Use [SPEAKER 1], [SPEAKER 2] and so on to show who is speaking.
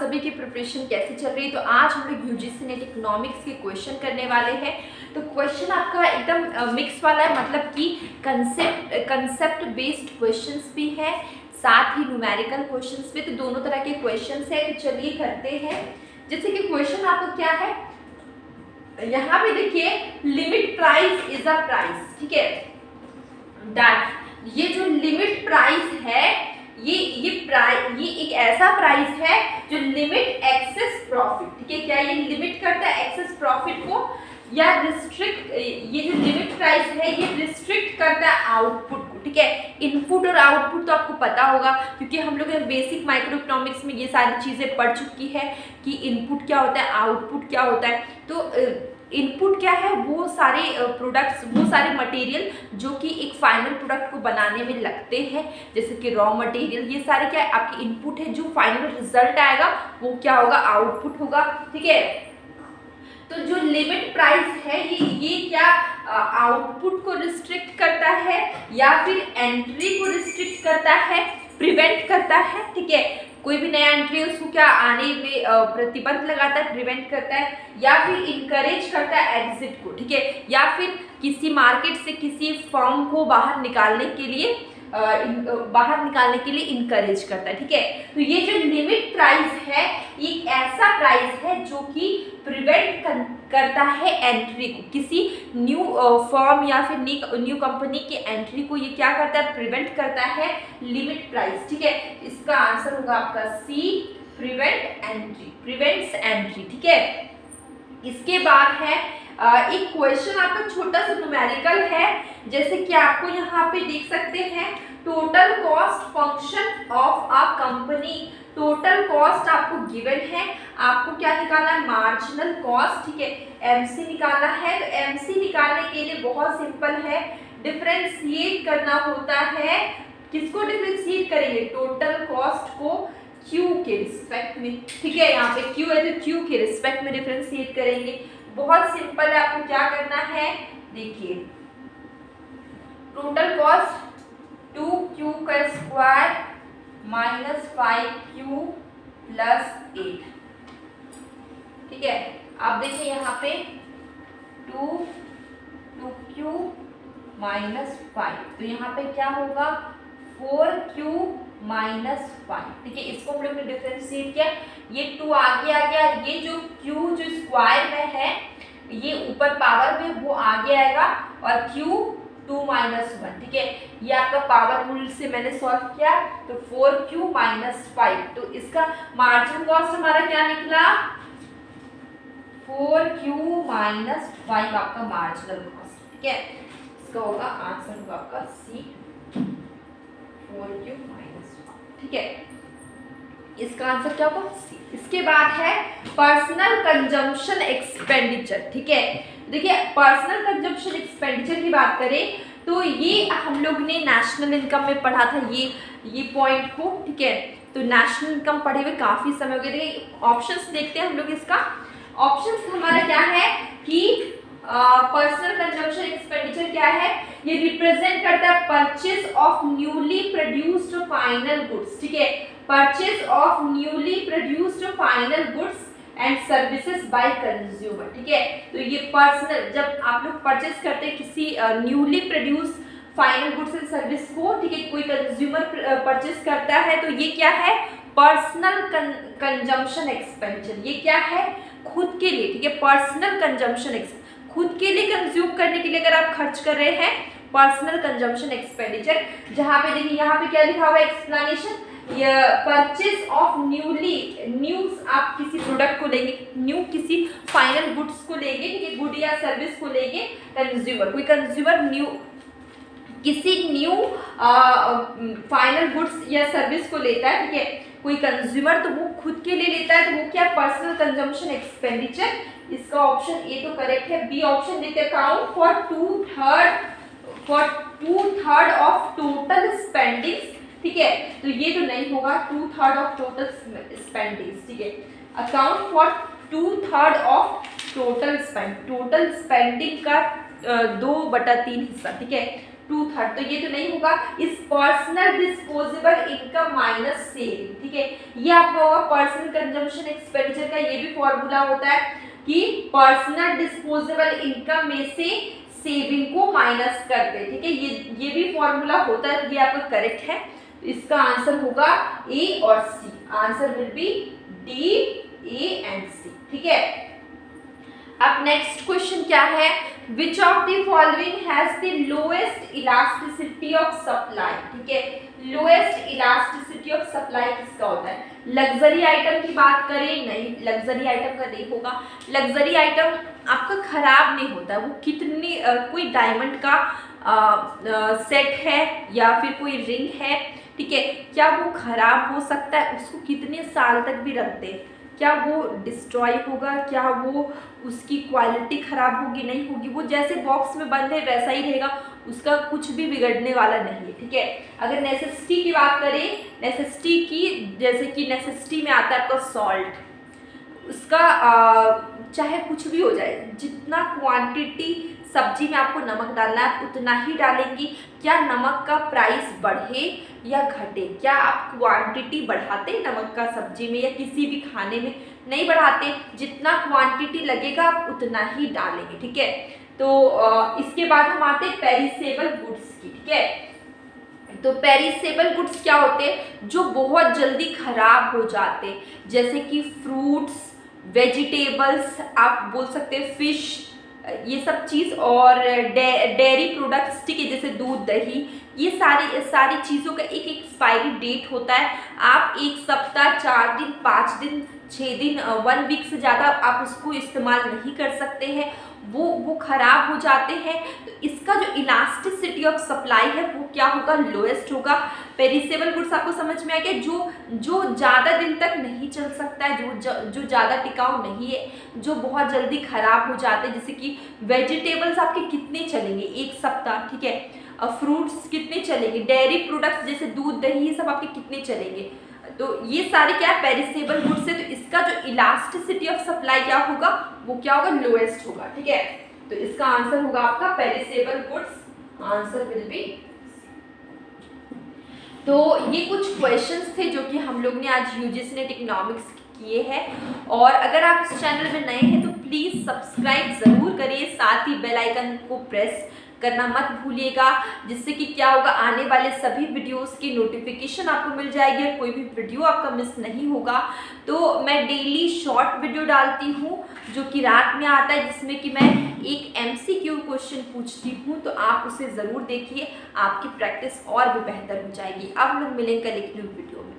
[SPEAKER 1] सभी की प्रिपरेशन कैसी चल रही है। तो आज हम लोग यूजीसी नेट इकोनॉमिक्स के क्वेश्चन करने वाले हैं। तो क्वेश्चन आपका एकदम मिक्स वाला है, मतलब कि कंसेप्ट बेस्ड क्वेश्चंस भी है, साथ ही न्यूमेरिकल क्वेश्चंस भी। तो दोनों तरह के क्वेश्चंस है। तो चलिए करते हैं। जैसे कि क्वेश्चन आपका क्या है, यहाँ पे देखिए limit price is a price, ठीक है। दैट ये जो लिमिट प्राइस है ये एक ऐसा प्राइस है जो लिमिट एक्सेस प्रॉफिट, ठीक है। क्या ये लिमिट करता है एक्सेस प्रॉफिट को या रिस्ट्रिक्ट, ये जो लिमिट प्राइस है ये रिस्ट्रिक्ट करता है आउटपुट को, ठीक है। इनपुट और आउटपुट तो आपको पता होगा, क्योंकि हम लोग बेसिक माइक्रो इकोनॉमिक्स में ये सारी चीज़ें पढ़ चुकी है कि इनपुट क्या होता है, आउटपुट क्या होता है। तो इनपुट क्या है, वो सारे प्रोडक्ट्स, वो सारे मटेरियल जो कि एक फाइनल प्रोडक्ट को बनाने में लगते हैं, जैसे कि रॉ मटेरियल, ये सारे क्या है आपके इनपुट है। जो फाइनल रिजल्ट आएगा वो क्या होगा, आउटपुट होगा, ठीक है। तो जो लिमिट प्राइस है ये क्या आउटपुट को रिस्ट्रिक्ट करता है या फिर एंट्री को रिस्ट्रिक्ट करता है, प्रिवेंट करता है, ठीक है। कोई भी नया एंट्री उसको क्या आने में प्रतिबंध लगाता है, प्रिवेंट करता है, या फिर इनकरेज करता है एग्जिट को, ठीक है। या फिर किसी मार्केट से किसी फर्म को बाहर निकालने के लिए इनकरेज करता है, ठीक है। तो ये जो लिमिट प्राइस है ये ऐसा प्राइस है जो कि प्रिवेंट करता है एंट्री को, किसी न्यू फर्म या फिर न्यू कंपनी की एंट्री को ये क्या करता है, प्रिवेंट करता है लिमिट प्राइस, ठीक है। इसका आंसर होगा आपका सी, प्रिवेंट्स एंट्री, ठीक है। इसके बाद है एक क्वेश्चन आपका छोटा सा न्यूमेरिकल है, जैसे कि आपको यहाँ पे देख सकते हैं total cost function of a company. Total cost आपको गिवन है, आपको क्या निकालना है, मार्जिनल कॉस्ट, ठीक है। एमसी निकालना है। तो एमसी निकालने के लिए बहुत सिंपल है, डिफरेंशिएट करना होता है। किसको डिफरेंशिएट करेंगे, टोटल कॉस्ट को क्यू के रिस्पेक्ट में, ठीक है। यहाँ पे क्यू है तो क्यू के रिस्पेक्ट में डिफरेंशिएट करेंगे। बहुत सिंपल है, आपको क्या करना है, देखिए टोटल कॉस्ट 2q का स्क्वायर माइनस 5q प्लस 8, ठीक है। आप देखिए यहाँ पे 2q माइनस 5, तो यहाँ पे क्या होगा 4q माइनस 5, ठीक है। इसको हम लोग ने डिफरेंशिएट किया, ये 2 आगे आ गया, ये जो q जो स्क्वायर में है ये ऊपर पावर में वो आगे आएगा, और q 2 माइनस 1, ठीक है। ये आपका पावर रूल से मैंने सॉल्व किया, तो 4q माइनस 5, तो इसका मार्जिन कॉस्ट हमारा क्या निकला, 4q माइनस 5 आपका मार्जिनल कॉस्ट, ठीक है। इसका होगा आंसर होगा आपका सी, 4q माइनस 5, ठीक है। इसका आंसर क्या होगा, सी। इसके बाद है पर्सनल कंजम्पशन एक्सपेंडिचर, ठीक है। देखिए पर्सनल कंजम्पशन एक्सपेंडिचर की बात करें तो ये हम लोग ने नेशनल इनकम में पढ़ा था ये पॉइंट को, ठीक है। तो नेशनल इनकम पढ़े हुए काफी समय हो गया। देखिए ऑप्शंस देखते हैं हम लोग। इसका ऑप्शंस हमारा क्या है कि पर्सनल कंजम्पशन एक्सपेंडिचर क्या है, ये रिप्रेजेंट करता है purchase of newly produced final goods, ठीक है। Purchase of newly produced final goods and services by consumer, ठीक है। तो ये पर्सनल, जब आप लोग परचेज करते हैं किसी newly produce final goods and service को, ठीक है, कोई कंज्यूमर परचेज करता है, तो ये क्या है, पर्सनल कंजम्पशन एक्सपेंडिचर। ये क्या है, खुद के लिए, ठीक है। पर्सनल कंजम्पशन, खुद के लिए कंज्यूम करने के लिए अगर आप खर्च कर रहे हैं, पर्सनल कंजम्पशन एक्सपेंडिचर। जहाँ पे देखिए यहाँ पे क्या लिखा हुआ है, एक्सप्लेनेशन, परचेज ऑफ न्यूज, आप किसी प्रोडक्ट को लेंगे, न्यू किसी फाइनल गुड्स को लेंगे, ठीक है, गुड या सर्विस को लेंगे, कंज्यूमर, कोई कंज्यूमर न्यू किसी न्यू फाइनल गुड्स या सर्विस को लेता है, ठीक है, कोई कंज्यूमर, तो वो खुद के लिए लेता है, तो वो क्या, पर्सनल कंजम्पशन एक्सपेंडिचर। इसका ऑप्शन ए तो करेक्ट है। बी ऑप्शन देते हैं, account for 2/3 of total spendings, ठीक है। तो ये तो नहीं होगा, 2/3 ऑफ टोटल स्पेंडिंग्स, ठीक है। Account for 2/3 of total spending का 2/3 हिस्सा, ठीक है। 2/3, तो ये तो नहीं होगा। इस personal disposable income minus saving, ठीक है, ये आपका होगा पर्सनल कंजम्पशन एक्सपेंडिचर का। ये भी फॉर्मूला होता है कि पर्सनल डिस्पोजेबल इनकम में से सेविंग को माइनस कर दे, ठीक है, ये भी फॉर्मूला होता है। ये आपका करेक्ट है। इसका आंसर होगा ए और C. Answer will be D, A and C, ठीक है। अब नेक्स्ट क्वेश्चन क्या है, which of the following has the lowest elasticity of supply, ठीक है, लोएस्ट इलास्टिसिटी ऑफ सप्लाई किसका होता है? लग्जरी आइटम की बात करें, नहीं, लग्जरी आइटम का नहीं होगा। लग्जरी आइटम आपका खराब नहीं होता, वो कितनी कोई डायमंड का सेट है या फिर कोई रिंग है, ठीक है, क्या वो खराब हो सकता है? उसको कितने साल तक भी रख दे, क्या वो डिस्ट्रॉय होगा? क्या वो उसकी क्वालिटी खराब होगी? नहीं होगी। वो जैसे बॉक्स में बंद है वैसा ही रहेगा, उसका कुछ भी बिगड़ने वाला नहीं है, ठीक है। अगर नेसेसिटी की बात करें, नेसेसिटी की, जैसे कि नेसेसिटी में आता है आपका सॉल्ट, उसका चाहे कुछ भी हो जाए, जितना क्वांटिटी सब्जी में आपको नमक डालना है उतना ही डालेंगी। क्या नमक का प्राइस बढ़े या घटे? क्या आप क्वांटिटी बढ़ाते नमक का सब्जी में या किसी भी खाने में? नहीं बढ़ाते। जितना क्वांटिटी लगेगा आप उतना ही डालेंगे, ठीक है। तो इसके बाद हम आते हैं पेरिसेबल गुड्स की, ठीक है। तो पेरिसेबल गुड्स क्या होते हैं? जो बहुत जल्दी खराब हो जाते, जैसे कि फ्रूट्स, वेजिटेबल्स, आप बोल सकते हैं फिश, ये सब चीज़, और डेयरी प्रोडक्ट्स, ठीक है, जैसे दूध, दही, ये सारी चीज़ों का एक एक्सपायरी डेट होता है। आप 1 सप्ताह, 4 दिन, 5 दिन, 6 दिन, 1 वीक से ज़्यादा आप उसको इस्तेमाल नहीं कर सकते हैं, वो खराब हो जाते हैं। तो इसका जो इलास्टिसिटी ऑफ सप्लाई है वो क्या होगा? लोएस्ट होगा। पेरिसेबल गुड्स आपको समझ में आ गया, जो ज़्यादा दिन तक नहीं चल सकता है, जो ज़्यादा टिकाऊ नहीं है, जो बहुत जल्दी खराब हो जाते हैं, जैसे कि वेजिटेबल्स आपके कितने चलेंगे? 1 सप्ताह, ठीक है। फ्रूट्स कितने चलेंगे? डेयरी प्रोडक्ट्स जैसे दूध, दही, ये सब आपके कितने चलेंगे? तो ये सारे क्या है? पेरिसेबल गुड्स है। तो इसका जो इलास्टिसिटी ऑफ सप्लाई क्या होगा? वो क्या होगा? लोएस्ट होगा, ठीक है। तो इसका आंसर होगा आपका perishable goods. Answer will B. तो ये कुछ क्वेश्चंस थे जो कि हम लोग ने आज यूजीसी नेट इकोनॉमिक्स किए हैं। और अगर आप इस चैनल में नए हैं तो प्लीज़ सब्सक्राइब ज़रूर करिए, साथ ही बेल आइकन को प्रेस करना मत भूलिएगा, जिससे कि क्या होगा, आने वाले सभी वीडियोस की नोटिफिकेशन आपको मिल जाएगी और कोई भी वीडियो आपका मिस नहीं होगा। तो मैं डेली शॉर्ट वीडियो डालती हूँ जो कि रात में आता है, जिसमें कि मैं एक MCQ क्वेश्चन पूछती हूँ, तो आप उसे ज़रूर देखिए, आपकी प्रैक्टिस और भी बेहतर हो जाएगी। अब हम लोग मिलेंगे कल एक न्यू वीडियो में।